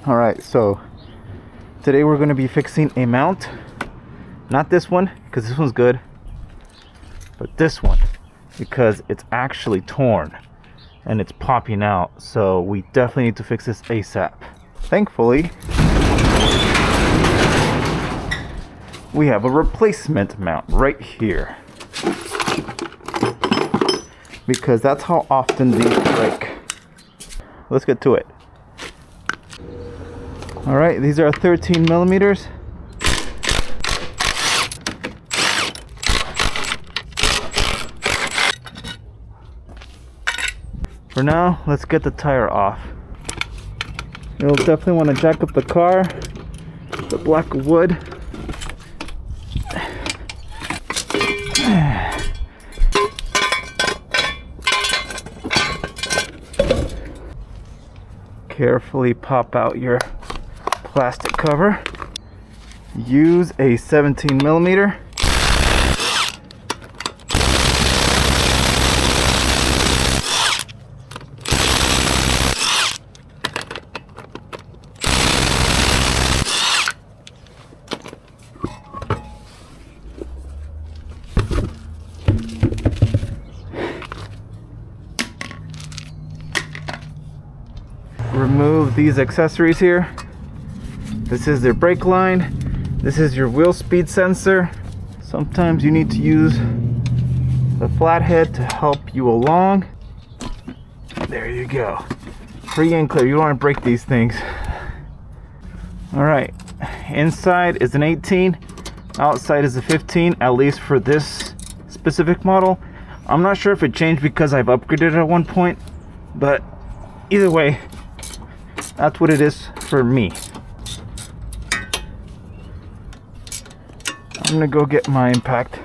Alright, so today we're going to be fixing a mount. Not this one, because this one's good, but this one, because it's actually torn and it's popping out. So we definitely need to fix this ASAP. Thankfully, we have a replacement mount right here, because that's how often these break. Let's get to it. Alright, these are 13 millimeters. For now, let's get the tire off. You'll definitely want to jack up the car, the block of wood. Carefully pop out your plastic cover. Use a 17 millimeter. Remove these accessories here. This is their brake line. This is your wheel speed sensor. Sometimes you need to use the flathead to help you along. There you go. Free and clear. You don't want to break these things. Alright. Inside is an 18. Outside is a 15, at least for this specific model. I'm not sure if it changed because I've upgraded at one point, but either way, that's what it is for me. I'm gonna go get my impact.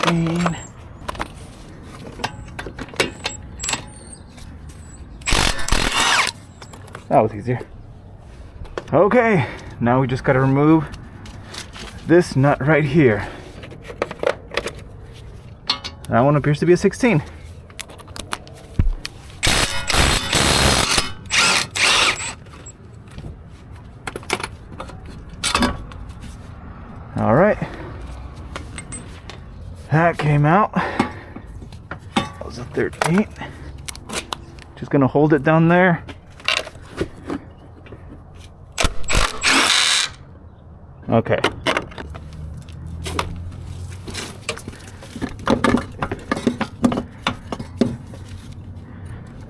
15. That was easier. Okay, now we just gotta remove this nut right here. That one appears to be a 16. All right, that came out. That was a 13. Just gonna hold it down there. Okay.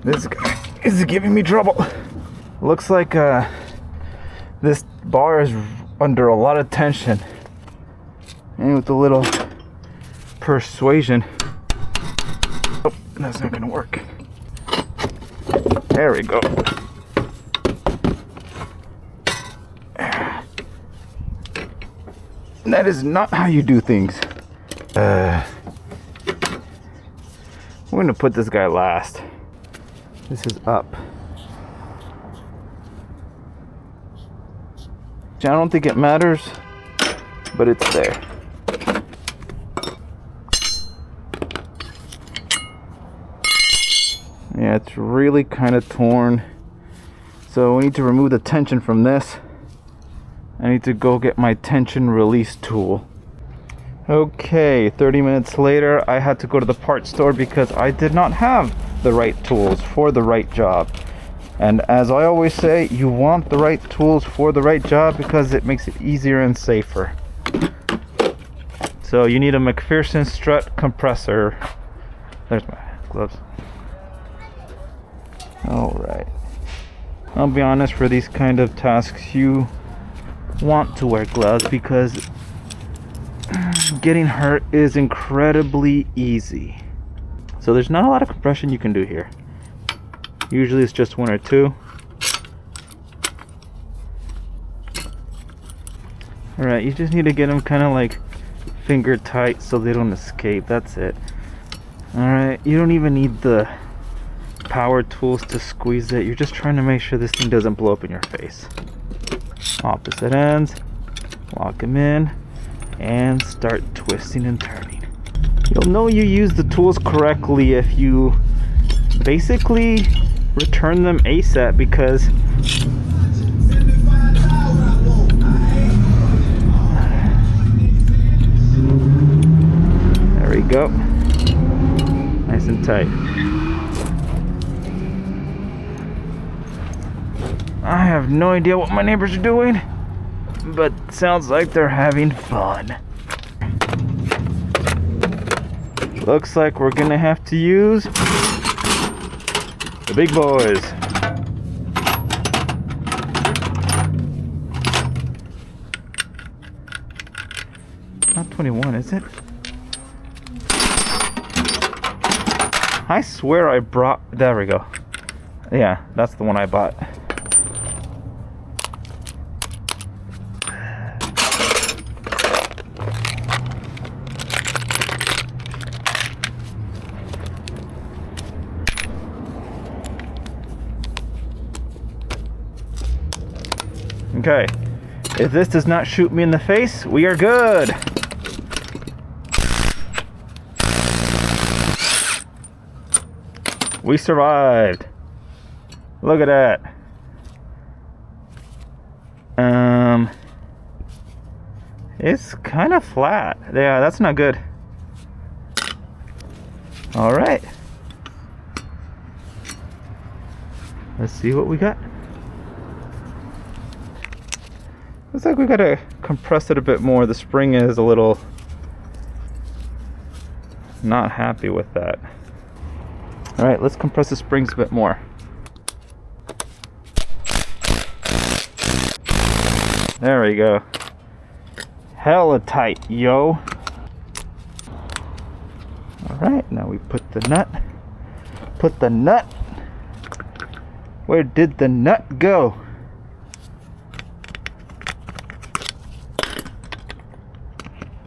This guy is giving me trouble. Looks like this bar is under a lot of tension. And with a little persuasion. Oh, that's not gonna work. There we go. That is not how you do things. We're gonna put this guy last. This is up. I don't think it matters, but it's there. Yeah, it's really kind of torn. So we need to remove the tension from this. I need to go get my tension release tool. Okay, 30 minutes later, I had to go to the parts store because I did not have the right tools for the right job. And as I always say, you want the right tools for the right job because it makes it easier and safer. So you need a McPherson strut compressor. There's my gloves. Alright. I'll be honest, for these kind of tasks, you want to wear gloves because getting hurt is incredibly easy. So there's not a lot of compression you can do here. Usually it's just one or two. Alright, you just need to get them kind of like finger tight so they don't escape. That's it. Alright, you don't even need the power tools to squeeze it. You're just trying to make sure this thing doesn't blow up in your face. Opposite ends, lock them in, and start twisting and turning. You'll know you use the tools correctly if you basically return them ASAP because there we go. Nice and tight. I have no idea what my neighbors are doing, but sounds like they're having fun. Looks like we're gonna have to use the big boys. Not 21, is it? I swear I brought, there we go. Yeah, that's the one I bought. Okay, if this does not shoot me in the face, we are good. We survived. Look at that. It's kind of flat. Yeah, that's not good. All right. Let's see what we got. Looks like we gotta compress it a bit more. The spring is a little not happy with that. All right, let's compress the springs a bit more. There we go. Hella tight, yo. All right, now we put the nut. Put the nut. Where did the nut go?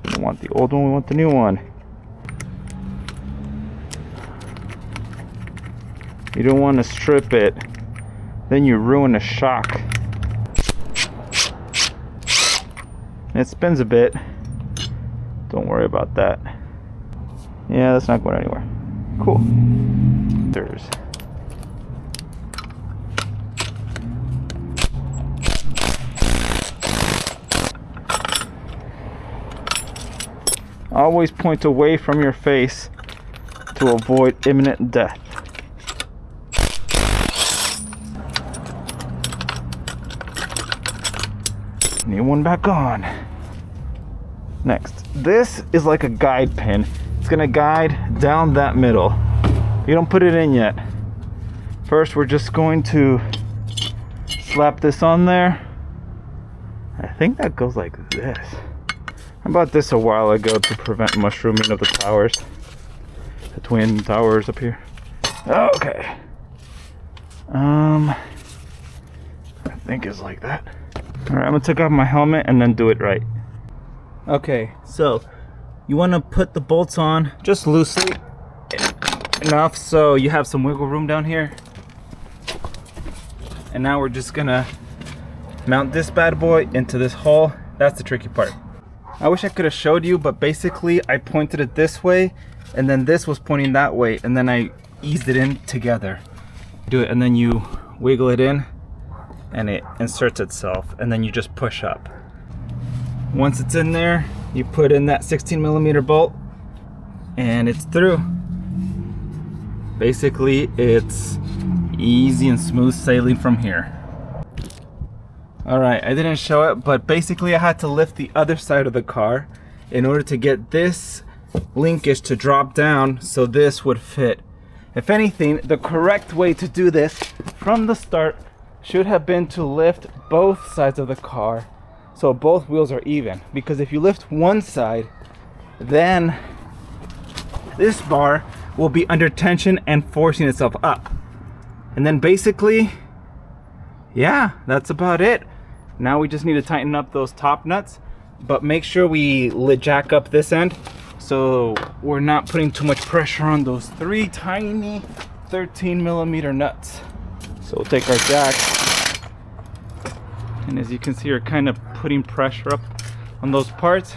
We don't want the old one, we want the new one. You don't want to strip it, then you ruin the shock. It spins a bit. Don't worry about that. Yeah, that's not going anywhere. Cool. There's. Always point away from your face to avoid imminent death. New one back on. Next, this is like a guide pin. It's gonna guide down that middle. You don't put it in yet. First, we're just going to slap this on there. I think that goes like this. I bought this a while ago to prevent mushrooming of the towers. The twin towers up here. Okay. I think it's like that. Alright, I'm gonna take off my helmet and then do it right. Okay, so you want to put the bolts on just loosely enough so you have some wiggle room down here. And now we're just gonna mount this bad boy into this hole. That's the tricky part. I wish I could have showed you, but basically I pointed it this way and then this was pointing that way and then I eased it in together. Do it and then you wiggle it in and it inserts itself and then you just push up. Once it's in there, you put in that 16mm bolt and it's through. Basically, it's easy and smooth sailing from here. Alright, I didn't show it, but basically I had to lift the other side of the car in order to get this linkage to drop down so this would fit. If anything, the correct way to do this from the start should have been to lift both sides of the car so both wheels are even, because if you lift one side, then this bar will be under tension and forcing itself up. And then basically, yeah, that's about it. Now we just need to tighten up those top nuts, but make sure we jack up this end so we're not putting too much pressure on those three tiny 13mm nuts. So we'll take our jack, and as you can see, we're kind of putting pressure up on those parts,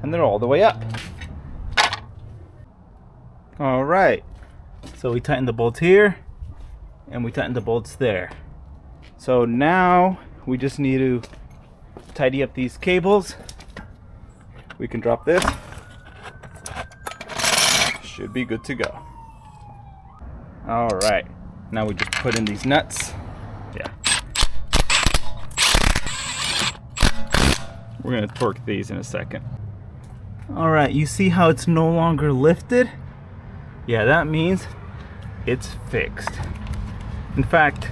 and they're all the way up. All right, so we tighten the bolt here, and we tightened the bolts there. So now we just need to tidy up these cables. We can drop this. Should be good to go. All right, now we just put in these nuts. Yeah. We're gonna torque these in a second. All right, you see how it's no longer lifted? Yeah, that means it's fixed. In fact,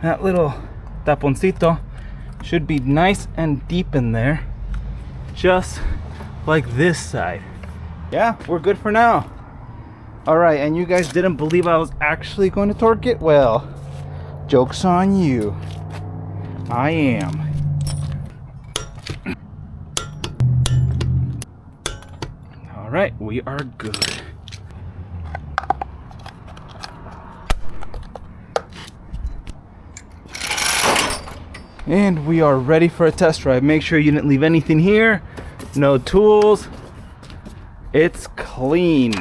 that little taponcito should be nice and deep in there, just like this side. Yeah, we're good for now. All right, and you guys didn't believe I was actually going to torque it? Well, joke's on you. I am. All right, we are good. And we are ready for a test drive. Make sure you didn't leave anything here. No tools. It's clean.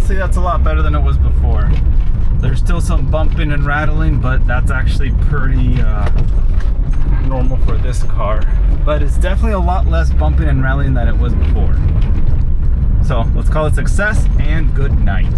That's a lot better than it was before. There's still some bumping and rattling, but that's actually pretty normal for this car. But it's definitely a lot less bumping and rattling than it was before. So let's call it success and good night.